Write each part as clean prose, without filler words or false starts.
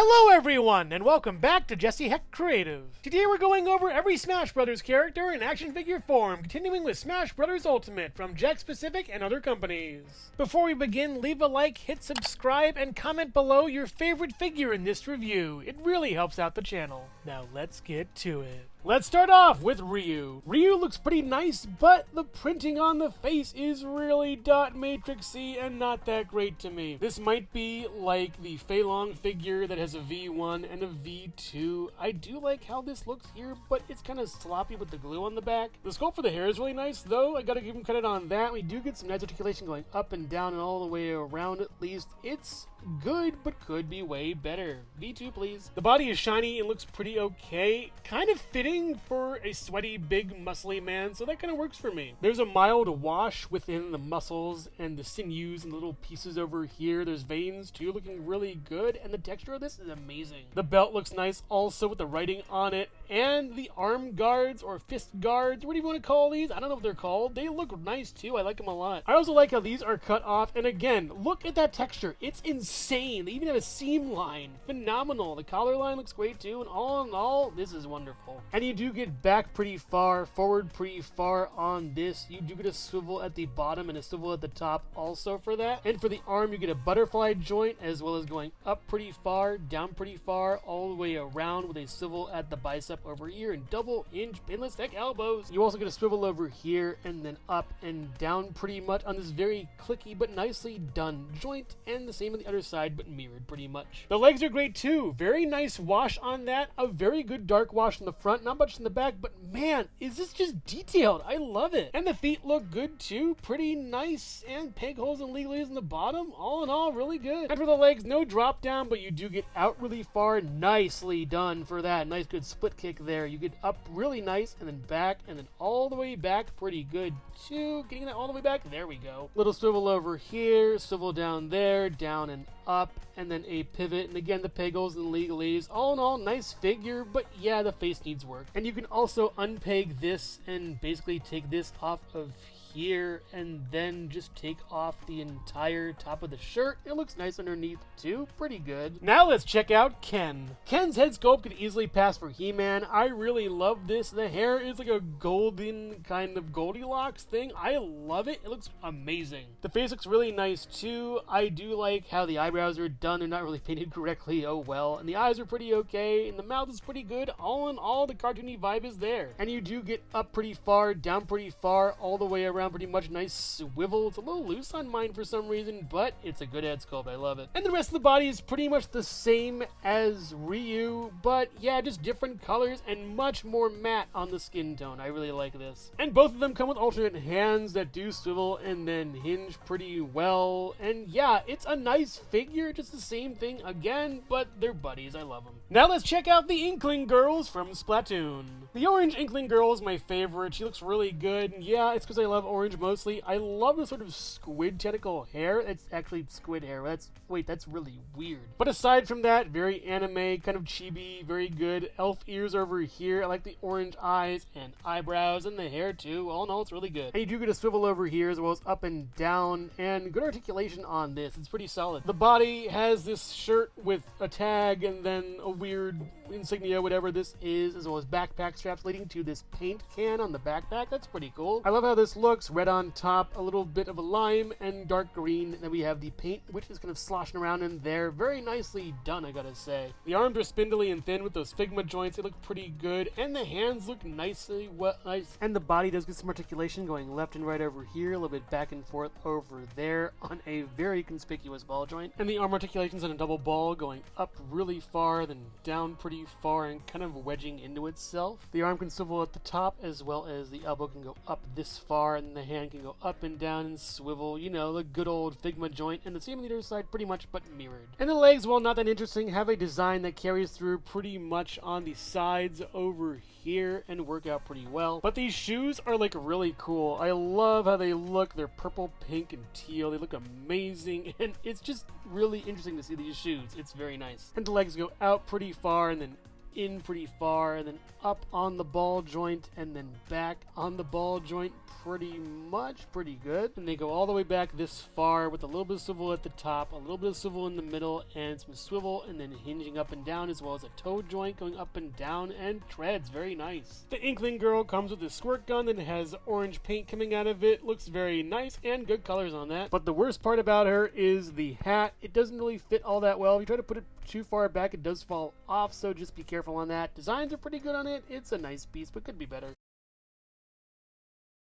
Hello everyone, and welcome back to Jesse Hecht Creative. Today we're going over every Smash Bros. Character in action figure form, continuing with Smash Bros. Ultimate from Jakks Pacific and other companies. Before we begin, leave a like, hit subscribe, and comment below your favorite figure in this review. It really helps out the channel. Now let's get to it. Let's start off with Ryu. Ryu looks pretty nice, but the printing on the face is really dot matrixy and not that great to me. This might be like the Fei Long figure that has a V1 and a V2. I do like how this looks here, but it's kind of sloppy with the glue on the back. The sculpt for the hair is really nice, though. I gotta give him credit on that. We do get some nice articulation going up and down and all the way around at least. It's good, but could be way better. V2, please. The body is shiny and looks pretty okay. Kind of fitting for a sweaty, big, muscly man, so that kind of works for me. There's a mild wash within the muscles and the sinews and little pieces over here. There's veins, too, looking really good, and the texture of this is amazing. The belt looks nice also with the writing on it, and the arm guards or fist guards, what do you want to call these? I don't know what they're called. They look nice, too. I like them a lot. I also like how these are cut off, and again, look at that texture. It's insane. They even have a seam line. Phenomenal. The collar line looks great, too, and all in all, this is wonderful. And you do get back pretty far, forward pretty far on this. You do get a swivel at the bottom and a swivel at the top also for that. And for the arm, you get a butterfly joint as well as going up pretty far, down pretty far, all the way around with a swivel at the bicep over here and double-inch pinless neck elbows. You also get a swivel over here and then up and down pretty much on this very clicky but nicely done joint, and the same on the other side but mirrored pretty much. The legs are great too. Very nice wash on that. A very good dark wash in the front, not much in the back, but man, is this just detailed. I love it. And the feet look good too. Pretty nice, and peg holes and legalese in the bottom. All in all, really good. And for the legs, no drop down, but you do get out really far. Nicely done for that. Nice good split kick there. You get up really nice and then back and then all the way back. Pretty good too. Getting that all the way back. There we go. Little swivel over here, swivel down there, down and up, and then a pivot, and again the peg holes and legalese. All in all, nice figure, but yeah, the face needs work. And you can also unpeg this and basically take this off of here and then just take off the entire top of the shirt. It looks nice underneath too. Pretty good. Now let's check out Ken. Ken's head sculpt could easily pass for He-Man. I really love this. The hair is like a golden kind of Goldilocks thing. I love it. It looks amazing. The face looks really nice too. I do like how the eyebrows are done. They're not really painted correctly. Oh well. And the eyes are pretty okay. And the mouth is pretty good. All in all, the cartoony vibe is there. And you do get up pretty far, down pretty far, all the way around pretty much. Nice swivel. It's a little loose on mine for some reason, but it's a good head sculpt. I love it. And the rest of the body is pretty much the same as Ryu, but yeah, just different colors and much more matte on the skin tone. I really like this. And both of them come with alternate hands that do swivel and then hinge pretty well. And yeah, it's a nice figure, just the same thing again, but they're buddies. I love them. Now let's check out the Inkling girls from Splatoon. The orange Inkling girl is my favorite. She looks really good. And yeah, it's because I love orange mostly. I love the sort of squid tentacle hair. It's actually squid hair. That's really weird. But aside from that, very anime, kind of chibi, very good. Elf ears over here. I like the orange eyes and eyebrows and the hair too. All in all, it's really good. And you do get a swivel over here as well as up and down, and good articulation on this. It's pretty solid. The body has this shirt with a tag and then a weird insignia, whatever this is, as well as backpack straps leading to this paint can on the backpack. That's pretty cool. I love how this looks. Red on top, a little bit of a lime, and dark green. And then we have the paint, which is kind of sloshing around in there. Very nicely done, I gotta say. The arms are spindly and thin with those figma joints. They look pretty good, and the hands look nicely nice. And the body does get some articulation going left and right over here, a little bit back and forth over there on a very conspicuous ball joint. And the arm articulation's on a double ball going up really far, then down pretty far and kind of wedging into itself. The arm can swivel at the top as well as the elbow can go up this far, and the hand can go up and down and swivel, you know, the good old figma joint, and the same on the other side pretty much but mirrored. And the legs, while not that interesting, have a design that carries through pretty much on the sides over here and work out pretty well. But these shoes are like really cool. I love how they look. They're purple, pink, and teal. They look amazing, and it's just really interesting to see these shoes. It's very nice. And the legs go out pretty far and then in pretty far, and then up on the ball joint, and then back on the ball joint pretty good. And they go all the way back this far with a little bit of swivel at the top, a little bit of swivel in the middle, and some swivel, and then hinging up and down, as well as a toe joint going up and down, and treads. Very nice. The Inkling girl comes with a squirt gun that has orange paint coming out of it. Looks very nice and good colors on that. But the worst part about her is the hat. It doesn't really fit all that well. If you try to put it too far back, it does fall off, so just be careful on that. Designs are pretty good on it. It's a nice piece, but could be better.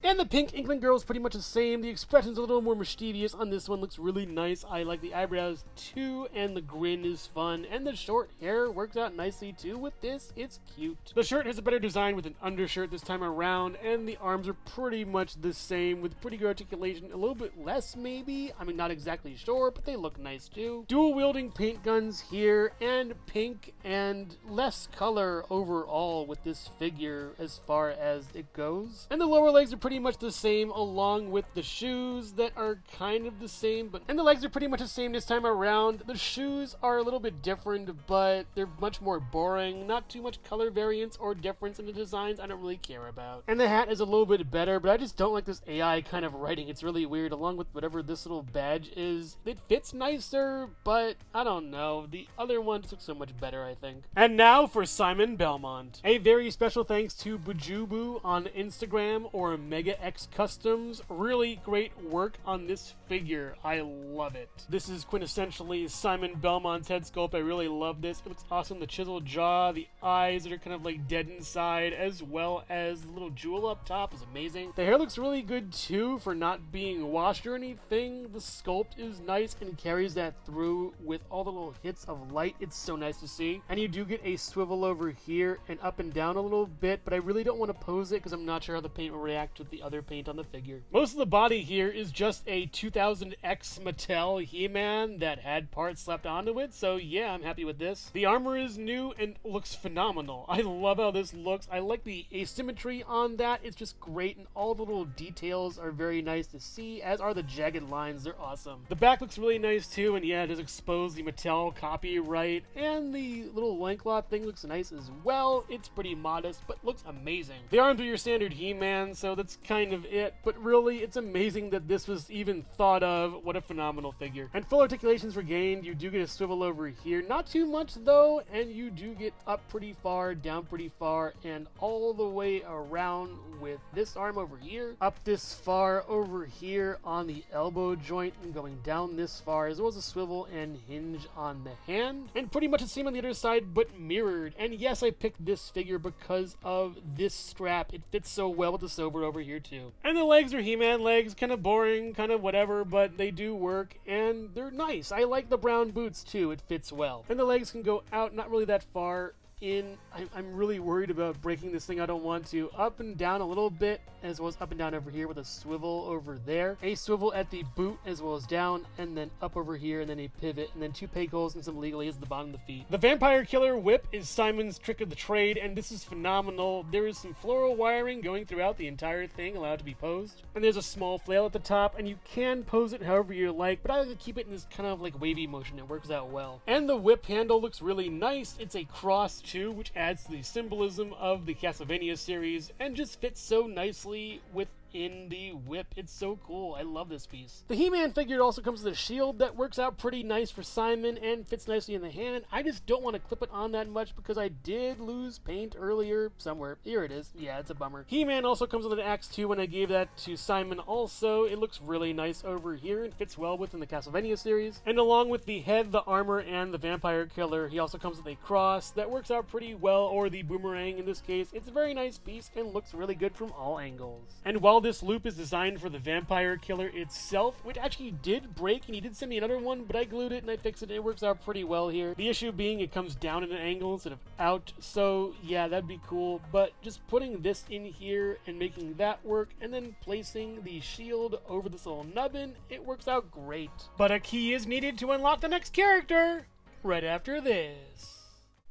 And the pink Inkling girl is pretty much the same. The expression's a little more mischievous on this one. Looks really nice. I like the eyebrows too, and the grin is fun. And the short hair works out nicely too with this. It's cute. The shirt has a better design with an undershirt this time around, and the arms are pretty much the same with pretty good articulation. A little bit less maybe. I mean, not exactly sure, but they look nice too. Dual wielding paint guns here, and pink and less color overall with this figure as far as it goes. And the lower legs are pretty much the same, along with the shoes that are kind of the same, and the legs are pretty much the same this time around. The shoes are a little bit different, but they're much more boring. Not too much color variance or difference in the designs I don't really care about. And the hat is a little bit better, but I just don't like this AI kind of writing. It's really weird, along with whatever this little badge is. It fits nicer, but I don't know. The other one just looks so much better, I think. And now for Simon Belmont. A very special thanks to Bujubu on Instagram, or Mega X Customs. Really great work on this figure. I love it. This is quintessentially Simon Belmont's head sculpt. I really love this. It looks awesome. The chiseled jaw, the eyes that are kind of like dead inside, as well as the little jewel up top is amazing. The hair looks really good too for not being washed or anything. The sculpt is nice and carries that through with all the little hits of light. It's so nice to see. And you do get a swivel over here and up and down a little bit, but I really don't want to pose it because I'm not sure how the paint will react with the other paint on the figure. Most of the body here is just a 2000X Mattel He-Man that had parts slapped onto it, so yeah, I'm happy with this. The armor is new and looks phenomenal. I love how this looks. I like the asymmetry on that. It's just great, and all the little details are very nice to see, as are the jagged lines. They're awesome. The back looks really nice too, and yeah, it does expose the Mattel copyright, and the little loincloth thing looks nice as well. It's pretty modest, but looks amazing. The arms are your standard He-Man, so that's kind of it, but really it's amazing that this was even thought of. What a phenomenal figure. And full articulations regained. You do get a swivel over here, not too much though, and you do get up pretty far, down pretty far, and all the way around with this arm over here, up this far over here on the elbow joint, and going down this far, as well as a swivel and hinge on the hand, and pretty much the same on the other side but mirrored. And yes, I picked this figure because of this strap. It fits so well with the silver over here too. And the legs are He-Man legs, kind of boring, kind of whatever, but they do work, and they're nice. I like the brown boots too. It fits well. And the legs can go out, not really that far in. I'm really worried about breaking this thing. I don't want to. Up and down a little bit, as well as up and down over here with a swivel over there. A swivel at the boot, as well as down, and then up over here, and then a pivot, and then two peg holes and some legalese at the bottom of the feet. The Vampire Killer Whip is Simon's trick of the trade, and this is phenomenal. There is some floral wiring going throughout the entire thing, allowed to be posed. And there's a small flail at the top, and you can pose it however you like, but I like to keep it in this kind of like wavy motion. It works out well. And the whip handle looks really nice. It's a cross too, which adds to the symbolism of the Castlevania series and just fits so nicely within the whip. It's so cool. I love this piece. The He-Man figure also comes with a shield that works out pretty nice for Simon and fits nicely in the hand. I just don't want to clip it on that much because I did lose paint earlier somewhere. Here it is. Yeah, it's a bummer. He-Man also comes with an axe too, when I gave that to Simon also. It looks really nice over here and fits well within the Castlevania series. And along with the head, the armor, and the Vampire Killer, he also comes with a cross that works out pretty well, or the boomerang in this case. It's a very nice piece and looks really good from all angles. And while this loop is designed for the Vampire Killer itself, which actually did break, and he did send me another one, but I glued it and I fixed it. It works out pretty well here. The issue being it comes down at an angle instead of out, so yeah, that'd be cool. But just putting this in here and making that work, and then placing the shield over this little nubbin, it works out great. But a key is needed to unlock the next character right after this.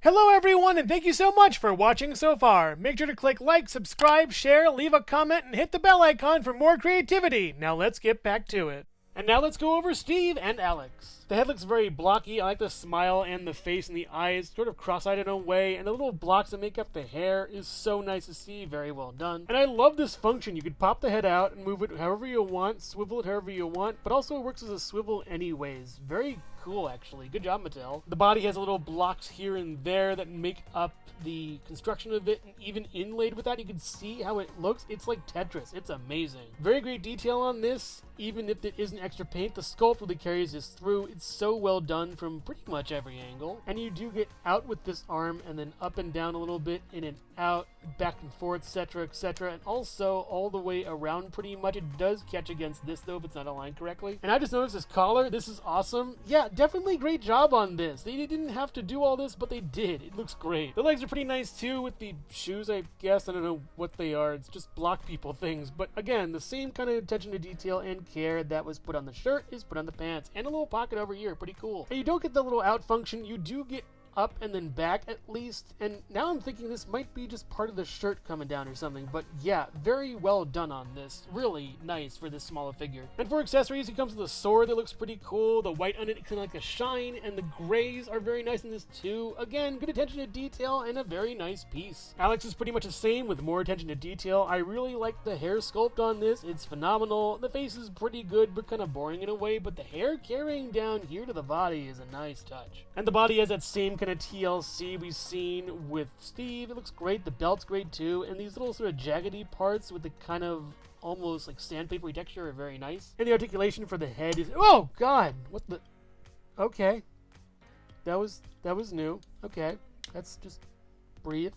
Hello everyone, and thank you so much for watching so far. Make sure to click like, subscribe, share, leave a comment, and hit the bell icon for more creativity. Now let's get back to it. And now let's go over Steve and Alex. The head looks very blocky. I like the smile and the face and the eyes, sort of cross-eyed in a way, and the little blocks that make up the hair is so nice to see. Very well done. And I love this function. You could pop the head out and move it however you want, swivel it however you want, but also it works as a swivel anyways. Very cool, actually. Good job, Mattel. The body has little blocks here and there that make up the construction of it, and even inlaid with that, you can see how it looks. It's like Tetris. It's amazing. Very great detail on this, even if it isn't extra paint. The sculpt really carries this through. It's so well done from pretty much every angle. And you do get out with this arm, and then up and down a little bit, in and out, back and forth, etc., etc., and also all the way around pretty much. It does catch against this, though, if it's not aligned correctly. And I just noticed this collar. This is awesome. Yeah, definitely great job on this. They didn't have to do all this, but they did. It looks great. The legs are pretty nice, too, with the shoes, I guess. I don't know what they are. It's just block people things. But again, the same kind of attention to detail and care that was put on the shirt is put on the pants. And a little pocket over here. Pretty cool. And you don't get the little out function. You do get up and then back at least, and now I'm thinking this might be just part of the shirt coming down or something, but yeah, very well done on this. Really nice for this smaller figure. And for accessories, it comes with a sword that looks pretty cool. The white on it kind of like a shine, and the grays are very nice in this too. Again, good attention to detail and a very nice piece. Alex is pretty much the same with more attention to detail. I really like the hair sculpt on this. It's phenomenal. The face is pretty good but kind of boring in a way, but the hair carrying down here to the body is a nice touch. And the body has that same kind of TLC we've seen with Steve. It looks great. The belt's great too, and these little sort of jaggedy parts with the kind of almost like sandpapery texture are very nice. And the articulation for the head is, oh god, what the, okay, that was new. Okay, that's just breathe.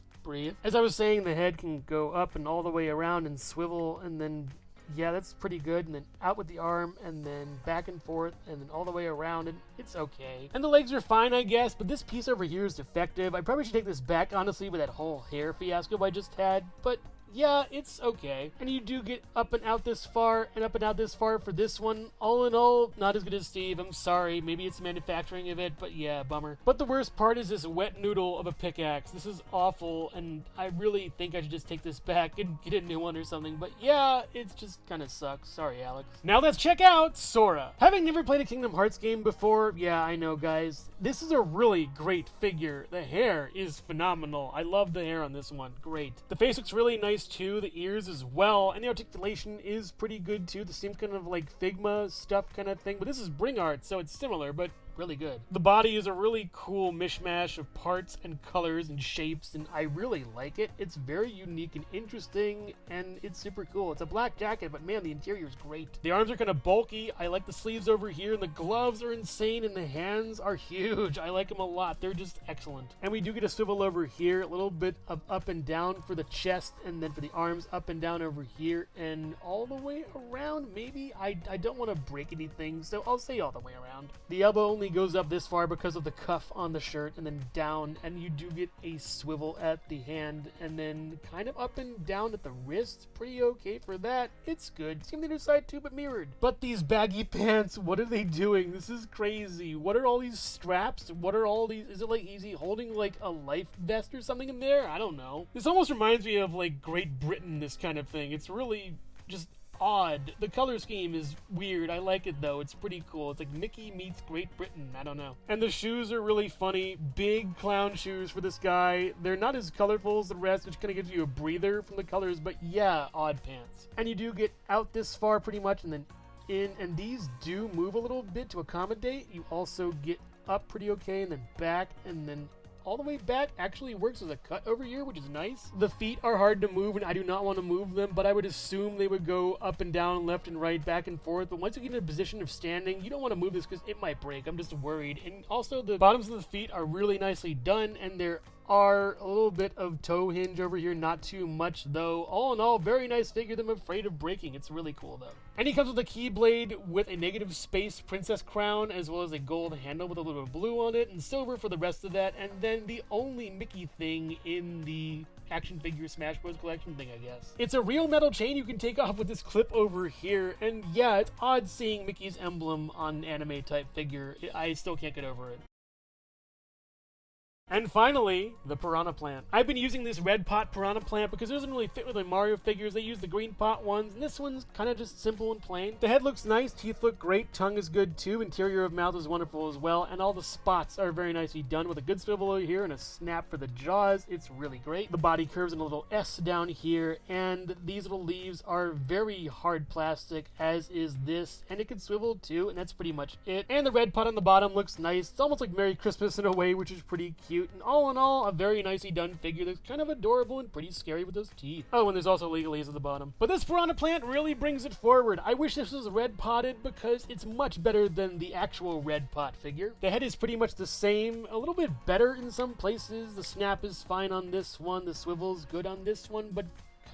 As I was saying, the head can go up and all the way around and swivel, and then yeah, that's pretty good. And then out with the arm, and then back and forth, and then all the way around, and it's okay. And the legs are fine, I guess, but this piece over here is defective. I probably should take this back, honestly, with that whole hair fiasco I just had, but yeah, it's okay. And you do get up and out this far, and up and out this far for this one. All in all, not as good as Steve. I'm sorry. Maybe it's manufacturing of it, but yeah, bummer. But the worst part is this wet noodle of a pickaxe. This is awful, and I really think I should just take this back and get a new one or something. But yeah, it just kind of sucks. Sorry, Alex. Now let's check out Sora. Having never played a Kingdom Hearts game before, yeah, I know, guys. This is a really great figure. The hair is phenomenal. I love the hair on this one. Great. The face looks really nice too, the ears as well, and the articulation is pretty good too. The same kind of like Figma stuff kind of thing, but this is Bring Art, so it's similar, but really good. The body is a really cool mishmash of parts and colors and shapes, and I really like it. It's very unique and interesting, and it's super cool. It's a black jacket, but man, the interior is great. The arms are kind of bulky. I like the sleeves over here, and the gloves are insane, and the hands are huge. I like them a lot. They're just excellent. And we do get a swivel over here, a little bit of up and down for the chest, and then for the arms, up and down over here, and all the way around, maybe? I don't want to break anything, so I'll say all the way around. The elbow only goes up this far because of the cuff on the shirt, and then down, and you do get a swivel at the hand, and then kind of up and down at the wrist. Pretty okay for that. It's good. Same the other side too, but mirrored. But these baggy pants, what are they doing? This is crazy. What are all these straps? What are all these? Is it like easy holding like a life vest or something in there? I don't know. This almost reminds me of like Great Britain, this kind of thing. It's really just odd. The color scheme is weird. I like it though. It's pretty cool. It's like Mickey meets Great Britain. I don't know. And the shoes are really funny. Big clown shoes for this guy. They're not as colorful as the rest, which kind of gives you a breather from the colors, but yeah, odd pants. And you do get out this far pretty much, and then in, and these do move a little bit to accommodate. You also get up pretty okay, and then back, and then all the way back actually works as a cut over here, which is nice. The feet are hard to move, and I do not want to move them, but I would assume they would go up and down, left and right, back and forth. But once you get in a position of standing, you don't want to move this because it might break. I'm just worried. And also the bottoms of the feet are really nicely done, and there are a little bit of toe hinge over here, not too much though. All in all, very nice figure that I'm afraid of breaking. It's really cool though. And he comes with a keyblade with a negative space princess crown, as well as a gold handle with a little bit of blue on it, and silver for the rest of that. And then the only Mickey thing in the action figure Smash Bros. Collection thing, I guess. It's a real metal chain you can take off with this clip over here, and yeah, it's odd seeing Mickey's emblem on an anime type figure. I still can't get over it. And finally, the Piranha plant. I've been using this red pot Piranha plant because it doesn't really fit with the Mario figures. They use the green pot ones, and this one's kind of just simple and plain. The head looks nice, teeth look great, tongue is good too, interior of mouth is wonderful as well, and all the spots are very nicely done with a good swivel over here and a snap for the jaws. It's really great. The body curves in a little S down here, and these little leaves are very hard plastic, as is this, and it can swivel too, and that's pretty much it. And the red pot on the bottom looks nice. It's almost like Merry Christmas in a way, which is pretty cute. And all in all, a very nicely done figure that's kind of adorable and pretty scary with those teeth. Oh, and there's also legalese at the bottom. But this Piranha plant really brings it forward. I wish this was red potted because it's much better than the actual red pot figure. The head is pretty much the same, a little bit better in some places. The snap is fine on this one, the swivel's good on this one, but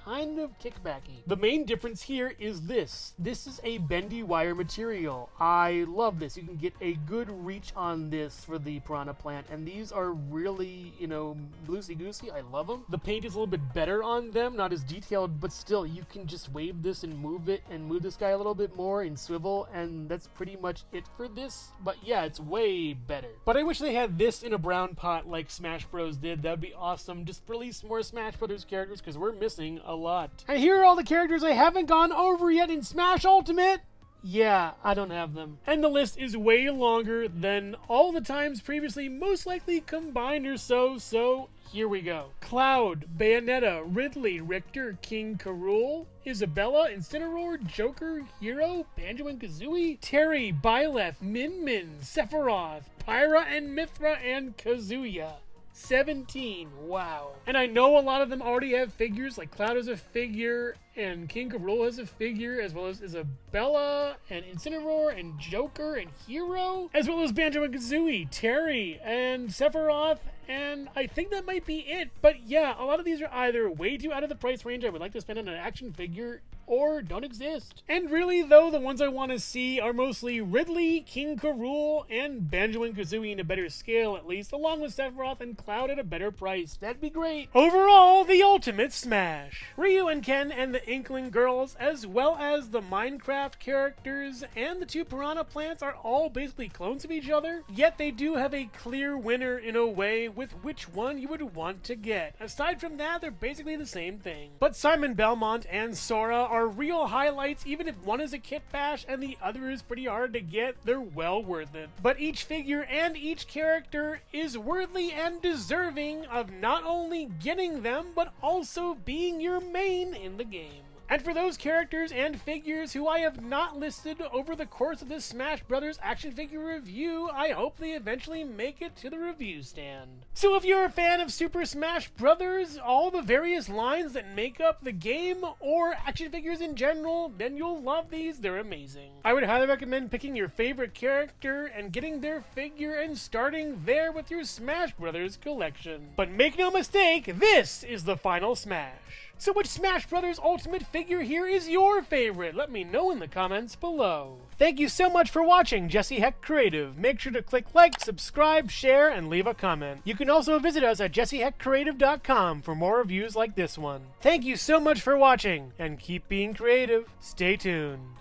kind of kickbacky. The main difference here is this. This is a bendy wire material. I love this. You can get a good reach on this for the Piranha plant, and these are really, you know, loosey-goosey. I love them. The paint is a little bit better on them, not as detailed, but still, you can just wave this and move it, and move this guy a little bit more and swivel, and that's pretty much it for this. But yeah, it's way better. But I wish they had this in a brown pot like Smash Bros did. That would be awesome. Just release more Smash Brothers characters because we're missing a lot. And here are all the characters I haven't gone over yet in Smash Ultimate. Yeah, I don't have them. And the list is way longer than all the times previously most likely combined or so here we go. Cloud, Bayonetta, Ridley, Richter, King K. Rool, Isabella, Incineroar, Joker, Hero, Banjo and Kazooie, Terry, Byleth, Min Min, Sephiroth, Pyra and Mithra, and Kazuya. 17. Wow. And I know a lot of them already have figures, like Cloud has a figure, and King K. Rool has a figure, as well as Isabella, and Incineroar, and Joker, and Hero, as well as Banjo and Kazooie, Terry, and Sephiroth, and I think that might be it. But yeah, a lot of these are either way too out of the price range I would like to spend on an action figure, or don't exist. And really though, the ones I want to see are mostly Ridley, King K. Rool, and Banjo and Kazooie in a better scale at least, along with Sephiroth and Cloud at a better price. That'd be great. Overall, the ultimate smash. Ryu and Ken and the Inkling girls, as well as the Minecraft characters and the two Piranha plants are all basically clones of each other, yet they do have a clear winner in a way with which one you would want to get. Aside from that, they're basically the same thing. But Simon Belmont and Sora are real highlights. Even if one is a kit bash and the other is pretty hard to get, they're well worth it. But each figure and each character is worthy and deserving of not only getting them, but also being your main in the game. And for those characters and figures who I have not listed over the course of this Smash Brothers action figure review, I hope they eventually make it to the review stand. So if you're a fan of Super Smash Brothers, all the various lines that make up the game, or action figures in general, then you'll love these. They're amazing. I would highly recommend picking your favorite character and getting their figure and starting there with your Smash Brothers collection. But make no mistake, this is the final Smash. So which Smash Brothers Ultimate figure here is your favorite? Let me know in the comments below. Thank you so much for watching Jesse Hecht Creative. Make sure to click like, subscribe, share, and leave a comment. You can also visit us at jessehechtcreative.com for more reviews like this one. Thank you so much for watching, and keep being creative. Stay tuned.